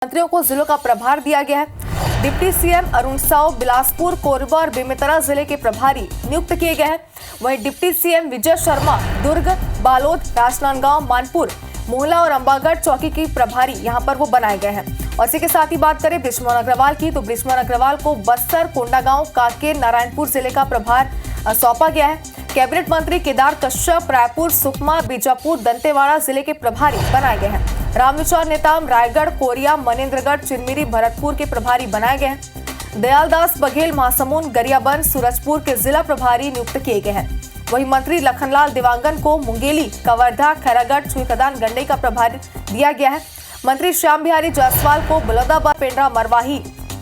मंत्रियों को जिलों का प्रभार दिया गया है। डिप्टी सीएम अरुण साव बिलासपुर, कोरबा और बेमेतरा जिले के प्रभारी नियुक्त किए गए हैं। वहीं डिप्टी सीएम विजय शर्मा दुर्ग, बालोद, राजनांदगांव, मानपुर, मोहला और अंबागढ़ चौकी की प्रभारी यहां पर वो बनाए गए हैं। और इसी के साथ ही बात करें बृजमोहन अग्रवाल की, तो बृजमोहन अग्रवाल को बस्तर, कोंडागांव, कांकेर, नारायणपुर जिले का प्रभार सौंपा गया है। कैबिनेट मंत्री केदार कश्यप रायपुर, सुकमा, बीजापुर, दंतेवाड़ा जिले के प्रभारी बनाए गए हैं। रामविचार नेताम रायगढ़, कोरिया, मनेन्द्रगढ़, चिरमिरी, भरतपुर के प्रभारी बनाए गए हैं। दयालदास बघेल महासमुंद, गरियाबंद, सूरजपुर के जिला प्रभारी नियुक्त किए गए हैं। वहीं मंत्री लखनलाल दिवांगन को मुंगेली, कवर्धा, खैरागढ़, छुईखदान, गंडई का प्रभार दिया गया है। मंत्री श्याम बिहारी जायसवाल को बलौदाबाद, पेंड्रा, मरवाही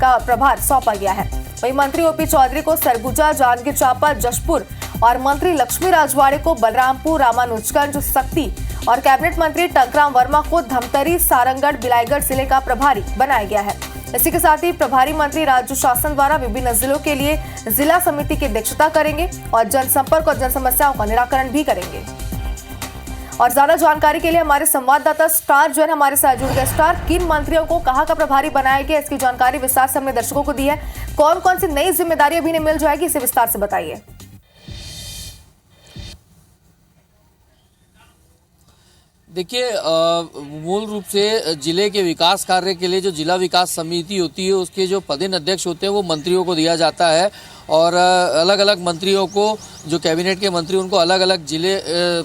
का प्रभार सौंपा गया है। वहीं मंत्री ओपी चौधरी को सरगुजा, जांजगीर चांपा, जशपुर और मंत्री लक्ष्मी राजवाड़े को बलरामपुर, रामानुजगंज, सक्ती और कैबिनेट मंत्री टंकराम वर्मा को धमतरी, सारंगढ़, बिलाईगढ़ जिले का प्रभारी बनाया गया है। इसी के साथ ही प्रभारी मंत्री राज्य शासन द्वारा विभिन्न जिलों के लिए जिला समिति की अध्यक्षता करेंगे और जनसंपर्क और जन समस्याओं का निराकरण भी करेंगे। और ज्यादा जानकारी के लिए हमारे संवाददाता स्टार जो है हमारे साथ जुड़ गए। स्टार, किन मंत्रियों को कहां का प्रभारी बनाया गया, इसकी जानकारी विस्तार से हमने दर्शकों को दी है। कौन कौन सी नई जिम्मेदारी अभी मिल जाएगी, इसे विस्तार से बताइए। देखिए, मूल रूप से जिले के विकास कार्य के लिए जो जिला विकास समिति होती है उसके जो पदेन अध्यक्ष होते हैं वो मंत्रियों को दिया जाता है। और अलग अलग मंत्रियों को, जो कैबिनेट के मंत्री, उनको अलग अलग जिले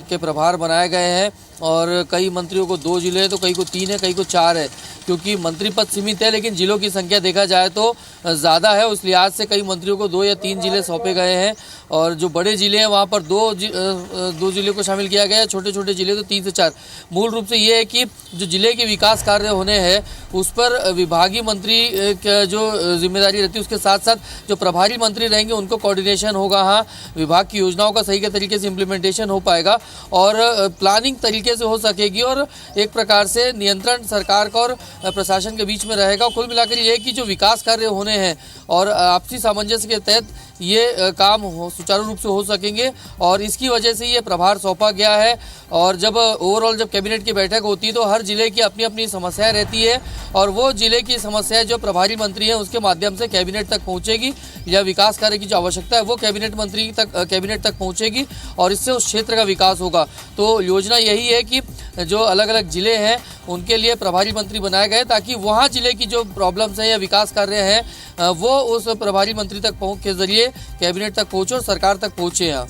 के प्रभार बनाए गए हैं। और कई मंत्रियों को 2 जिले हैं, तो कई को 3 है, कई को 4 है, क्योंकि मंत्री पद सीमित है लेकिन जिलों की संख्या देखा जाए तो ज़्यादा है। उस लिहाज से कई मंत्रियों को 2 या 3 जिले सौंपे गए हैं। और जो बड़े जिले हैं वहाँ पर 2 जिले को शामिल किया गया है, छोटे छोटे जिले तो 3 से 4। मूल रूप से ये है कि जो जिले के विकास कार्य होने हैं उस पर विभागीय मंत्री जो जिम्मेदारी रहती है, उसके साथ साथ जो प्रभारी मंत्री रहेंगे उनको कोऑर्डिनेशन होगा। हाँ, विभाग की योजनाओं का सही के तरीके से इम्प्लीमेंटेशन हो पाएगा और प्लानिंग तरीके से हो सकेगी और एक प्रकार से नियंत्रण सरकार का और प्रशासन के बीच में रहेगा। कुल मिलाकर ये है कि जो विकास कार्य होने हैं और आपसी सामंजस्य के तहत ये काम सुचारू रूप से हो सकेंगे और इसकी वजह से ये प्रभार सौंपा गया है। और जब ओवरऑल जब कैबिनेट की बैठक होती है तो हर जिले की अपनी अपनी समस्याएं रहती है और वो जिले की समस्याएं जो प्रभारी मंत्री हैं उसके माध्यम से कैबिनेट तक पहुंचेगी या विकास कार्य की जो आवश्यकता है वो कैबिनेट तक पहुंचेगी और इससे उस क्षेत्र का विकास होगा। तो योजना यही है कि जो अलग अलग जिले हैं उनके लिए प्रभारी मंत्री बनाए गए ताकि वहाँ जिले की जो प्रॉब्लम्स हैं या विकास कार्य हैं वो उस प्रभारी मंत्री तक पहुँच के जरिए कैबिनेट तक पहुँचे और सरकार तक पहुँचे। यहाँ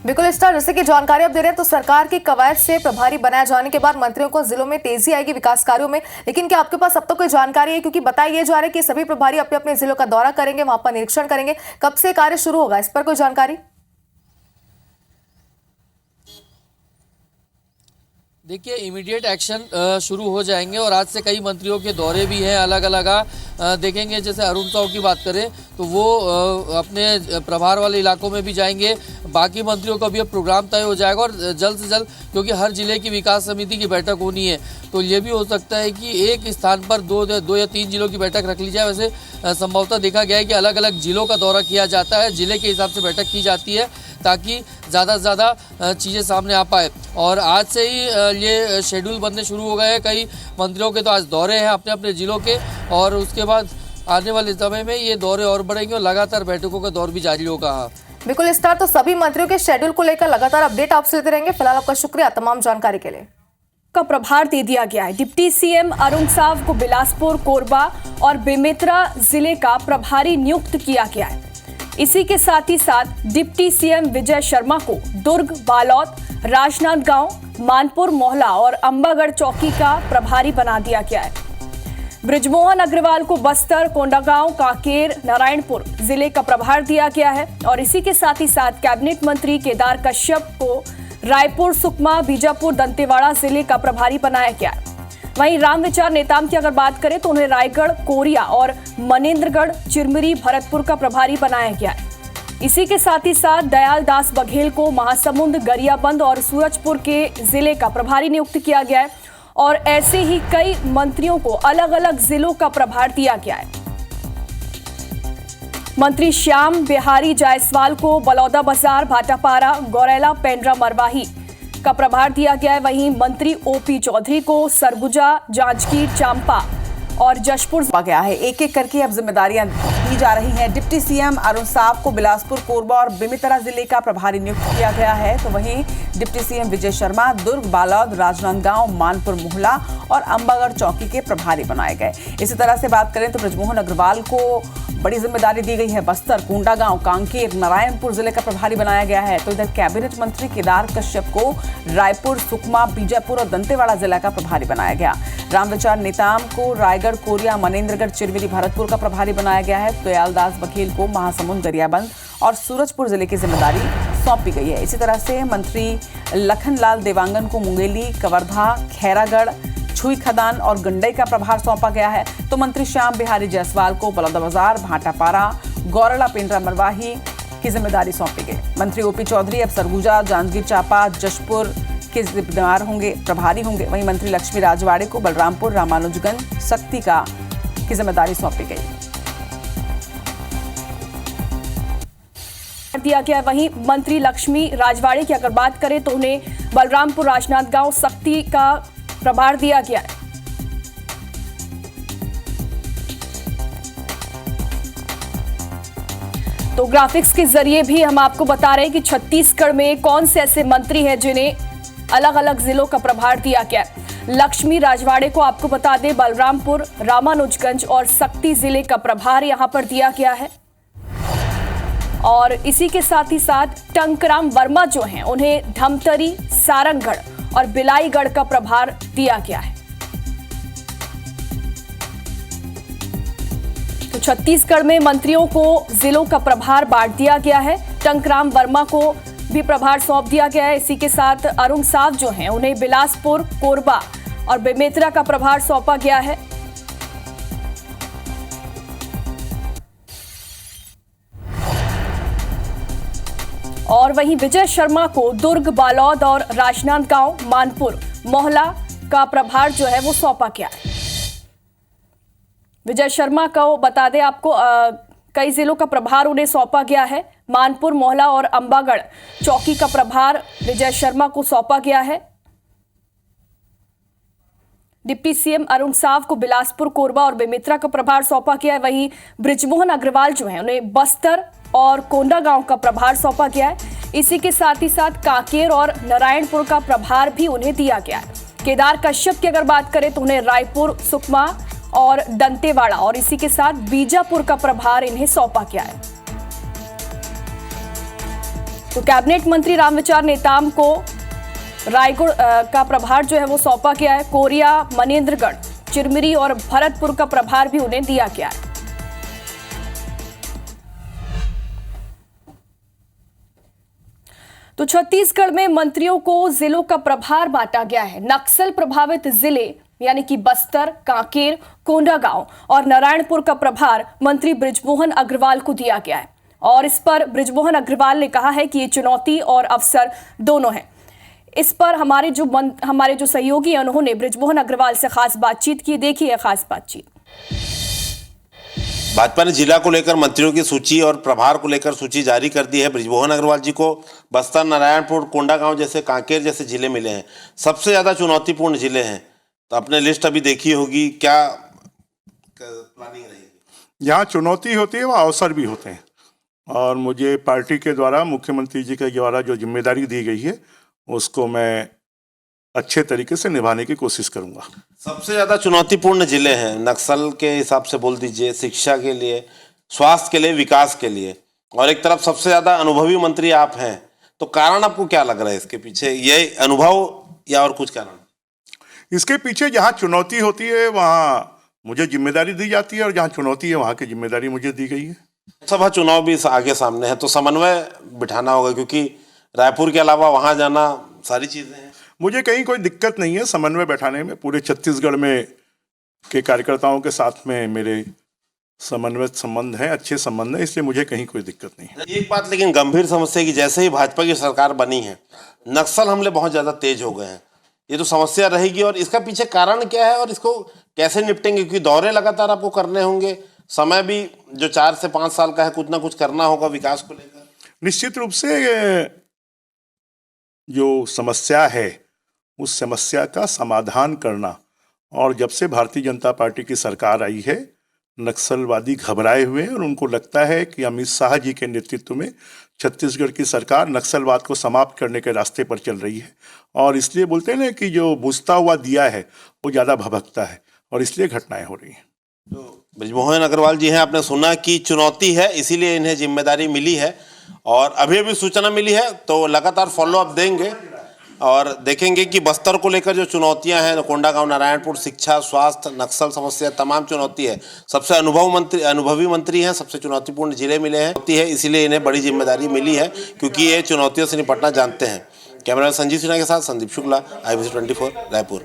बिल्कुल स्टार, जैसे कि जानकारी आप दे रहे हैं तो सरकार की कवायद से प्रभारी बनाए जाने के बाद मंत्रियों को जिलों में तेजी आएगी विकास कार्यों में। लेकिन क्या आपके पास अब तक कोई जानकारी है, क्योंकि बताया ये जा रहा है कि सभी प्रभारी अपने अपने जिलों का दौरा करेंगे, वहां पर निरीक्षण करेंगे, कब से कार्य शुरू होगा, इस पर कोई जानकारी? देखिए, इमीडिएट एक्शन शुरू हो जाएंगे और आज से कई मंत्रियों के दौरे भी हैं अलग अलग। देखेंगे जैसे अरुण साव की बात करें तो वो अपने प्रभार वाले इलाकों में भी जाएंगे। बाकी मंत्रियों का भी अब प्रोग्राम तय हो जाएगा और जल्द से जल्द, क्योंकि हर जिले की विकास समिति की बैठक होनी है तो ये भी हो सकता है कि एक स्थान पर 2 या 3 जिलों की बैठक रख ली जाए। वैसे संभवतः देखा गया है कि अलग अलग जिलों का दौरा किया जाता है, जिले के हिसाब से बैठक की जाती है ताकि ज़्यादा से ज़्यादा चीज़ें सामने आ पाए। और आज से ही ये शेड्यूल बनने शुरू हो गए हैं। कई मंत्रियों के तो आज दौरे हैं अपने अपने जिलों के और उसके बाद आने वाले समय में ये दौरे और बढ़ेंगे और लगातार बैठकों का दौर भी जारी होगा। बिल्कुल स्टार, तो सभी मंत्रियों के शेड्यूल को लेकर लगातार अपडेट आपसे लेते रहेंगे। फिलहाल आपका शुक्रिया तमाम जानकारी के लिए। का प्रभार दे दिया गया है। डिप्टी सीएम अरुण साव को बिलासपुर, कोरबा और बेमेतरा जिले का प्रभारी नियुक्त किया गया है। इसी के साथ ही साथ डिप्टी सीएम विजय शर्मा को दुर्ग, बालोद, राजनांदगांव, मानपुर, मोहला और अंबागढ़ चौकी का प्रभारी बना दिया गया है। बृजमोहन अग्रवाल को बस्तर, कोंडागांव, कांकेर, नारायणपुर जिले का प्रभार दिया गया है। और इसी के साथ ही साथ कैबिनेट मंत्री केदार कश्यप को रायपुर, सुकमा, बीजापुर, दंतेवाड़ा जिले का प्रभारी बनाया गया है। वहीं रामविचार नेताम की अगर बात करें तो उन्हें रायगढ़, कोरिया और मनेन्द्रगढ़, चिरमिरी, भरतपुर का प्रभारी बनाया गया है। इसी के साथ ही साथ दयालदास बघेल को महासमुंद, गरियाबंद और सूरजपुर के जिले का प्रभारी नियुक्त किया गया है। और ऐसे ही कई मंत्रियों को अलग अलग जिलों का प्रभार दिया गया है। मंत्री श्याम बिहारी जायसवाल को बलौदाबाजार, भाटापारा, गौरेला, पेंड्रा, मरवाही का प्रभार दिया गया है। वहीं मंत्री ओपी चौधरी को सरगुजा, जांजगीर चांपा, और जशपुर आ गया है। एक एक करके अब जिम्मेदारियां दी जा रही हैं। डिप्टी सीएम अरुण साव को बिलासपुर, कोरबा और बेमेतरा जिले का प्रभारी नियुक्त किया गया है। तो वहीं डिप्टी सीएम विजय शर्मा दुर्ग, बालोद, राजनांदगांव, मानपुर मोहला और अंबागढ़ चौकी के प्रभारी बनाए गए। इसी तरह से बात करें तो बृजमोहन अग्रवाल को बड़ी जिम्मेदारी दी गई है। बस्तर, कोंडागांव, कांकेर, नारायणपुर जिले का प्रभारी बनाया गया है। तो इधर कैबिनेट मंत्री केदार कश्यप को रायपुर, सुकमा, बीजापुर और दंतेवाड़ा जिला का प्रभारी बनाया गया। रामविचार नेताम को रायगढ़, कोरिया, मनेन्द्रगढ़, चिरमिरी, भरतपुर का प्रभारी बनाया गया है। दयालदास बघेल को महासमुंद, गरियाबंद और सूरजपुर जिले की जिम्मेदारी सौंपी गई है। इसी तरह से मंत्री लखनलाल देवांगन को मुंगेली, कवर्धा, खैरागढ़, छुई खदान और गंडई का प्रभार सौंपा गया है। तो मंत्री श्याम बिहारी जायसवाल को बलौदाबाजार, भाटापारा, गौरला, पेंड्रा, मरवाही की जिम्मेदारी सौंपी गई। मंत्री ओपी चौधरी अब सरगुजा, जांजगीर चांपा, जशपुर के जिम्मेदार होंगे, प्रभारी होंगे। वहीं मंत्री लक्ष्मी राजवाड़े को बलरामपुर, रामानुजगंज, शक्ति की जिम्मेदारी सौंपी गई दिया गया। वहीं मंत्री लक्ष्मी राजवाड़े की अगर बात करें तो उन्हें बलरामपुर, राजनांदगांव, शक्ति का प्रभार दिया गया है। तो ग्राफिक्स के जरिए भी हम आपको बता रहे हैं कि छत्तीसगढ़ में कौन से ऐसे मंत्री हैं जिन्हें अलग अलग जिलों का प्रभार दिया गया है। लक्ष्मी राजवाड़े को आपको बता दें बलरामपुर, रामानुजगंज और शक्ति जिले का प्रभार यहां पर दिया गया है। और इसी के साथ ही साथ टंकराम वर्मा जो हैं उन्हें धमतरी, सारंगगढ़ और बिलाईगढ़ का प्रभार दिया गया है। तो छत्तीसगढ़ में मंत्रियों को जिलों का प्रभार बांट दिया गया है। टंकराम वर्मा को भी प्रभार सौंप दिया गया है। इसी के साथ अरुण साव जो हैं उन्हें बिलासपुर, कोरबा और बेमेतरा का प्रभार सौंपा गया है। और वहीं विजय शर्मा को दुर्ग, बालोद और राजनांदगांव, मानपुर, मोहला का प्रभार जो है वो सौंपा गया है। विजय शर्मा को बता दें आपको कई जिलों का प्रभार उन्हें सौंपा गया है। मानपुर, मोहला और अंबागढ़ चौकी का प्रभार विजय शर्मा को सौंपा गया है। डिप्टी सीएम अरुण साव को बिलासपुर, कोरबा और बेमेतरा का प्रभार सौंपा गया है। वहीं बृजमोहन अग्रवाल जो है उन्हें बस्तर और कोंडागांव का प्रभार सौंपा गया है। इसी के साथ ही साथ कांकेर और नारायणपुर का प्रभार भी उन्हें दिया गया है। केदार कश्यप की अगर बात करें तो उन्हें रायपुर, सुकमा और दंतेवाड़ा और इसी के साथ बीजापुर का प्रभार इन्हें सौंपा गया है। तो कैबिनेट मंत्री रामविचार नेताम को रायगढ़ का प्रभार जो है वो सौंपा गया है। कोरिया, मनेन्द्रगढ़, चिरमिरी और भरतपुर का प्रभार भी उन्हें दिया गया है। तो छत्तीसगढ़ में मंत्रियों को जिलों का प्रभार बांटा गया है। नक्सल प्रभावित जिले यानी कि बस्तर, कांकेर, कोंडागांव और नारायणपुर का प्रभार मंत्री बृजमोहन अग्रवाल को दिया गया है। और इस पर बृजमोहन अग्रवाल ने कहा है कि ये चुनौती और अवसर दोनों हैं। इस पर हमारे जो सहयोगी हैं उन्होंने बृजमोहन अग्रवाल से खास बातचीत की। देखिए खास बातचीत। भाजपा ने जिला को लेकर मंत्रियों की सूची और प्रभार को लेकर सूची जारी कर दी है। बृजमोहन अग्रवाल जी को बस्तर, नारायणपुर, कोंडागांव जैसे, कांकेर जैसे जिले मिले हैं। सबसे ज़्यादा चुनौतीपूर्ण जिले हैं। तो आपने लिस्ट अभी देखी होगी, क्या प्लानिंग रहेगी? जहाँ चुनौती होती है वहाँ अवसर भी होते हैं। और मुझे पार्टी के द्वारा, मुख्यमंत्री जी के द्वारा जो जिम्मेदारी दी गई है उसको मैं अच्छे तरीके से निभाने की कोशिश करूंगा। सबसे ज़्यादा चुनौतीपूर्ण जिले हैं नक्सल के हिसाब से बोल दीजिए, शिक्षा के लिए, स्वास्थ्य के लिए, विकास के लिए, और एक तरफ सबसे ज़्यादा अनुभवी मंत्री आप हैं। तो कारण आपको क्या लग रहा है इसके पीछे? ये अनुभव या और कुछ कारण? इसके पीछे जहाँ चुनौती होती है वहाँ मुझे जिम्मेदारी दी जाती है और जहाँ चुनौती है वहाँ की जिम्मेदारी मुझे दी गई है। सभा चुनाव भी आगे सामने है तो समन्वय बिठाना होगा, क्योंकि रायपुर के अलावा वहाँ जाना, सारी चीज़ें हैं। मुझे कहीं कोई दिक्कत नहीं है समन्वय बैठाने में। पूरे छत्तीसगढ़ में के कार्यकर्ताओं के साथ में मेरे समन्वय संबंध हैं, अच्छे संबंध हैं, इसलिए मुझे कहीं कोई दिक्कत नहीं है। एक बात लेकिन गंभीर समस्या की, जैसे ही भाजपा की सरकार बनी है नक्सल हमले बहुत ज़्यादा तेज हो गए हैं। ये तो समस्या रहेगी और इसका पीछे कारण क्या है और इसको कैसे निपटेंगे? क्योंकि दौरे लगातार आपको करने होंगे, समय भी जो 4 से 5 साल का है, कुछ ना कुछ करना होगा विकास को लेकर। निश्चित रूप से जो समस्या है उस समस्या का समाधान करना और जब से भारतीय जनता पार्टी की सरकार आई है, नक्सलवादी घबराए हुए हैं और उनको लगता है कि अमित शाह जी के नेतृत्व में छत्तीसगढ़ की सरकार नक्सलवाद को समाप्त करने के रास्ते पर चल रही है। और इसलिए बोलते हैं ना कि जो बुझता हुआ दिया है वो ज़्यादा भभकता है, और इसलिए घटनाएं हो रही हैं। ब्रजमोहन अग्रवाल जी हैं, आपने सुना कि चुनौती है, इसीलिए इन्हें जिम्मेदारी मिली है और अभी अभी सूचना मिली है तो लगातार फॉलो अप देंगे और देखेंगे कि बस्तर को लेकर जो चुनौतियां हैं, कोंडागांव, नारायणपुर, शिक्षा, स्वास्थ्य, नक्सल समस्या, तमाम चुनौती है। सबसे अनुभवी मंत्री हैं, सबसे चुनौतीपूर्ण जिले मिले हैं, है इसीलिए इन्हें बड़ी जिम्मेदारी मिली है क्योंकि ये चुनौतियों से निपटना जानते हैं। कैमरा संजीव सिन्हा के साथ संदीप शुक्ला, IBC 24 रायपुर।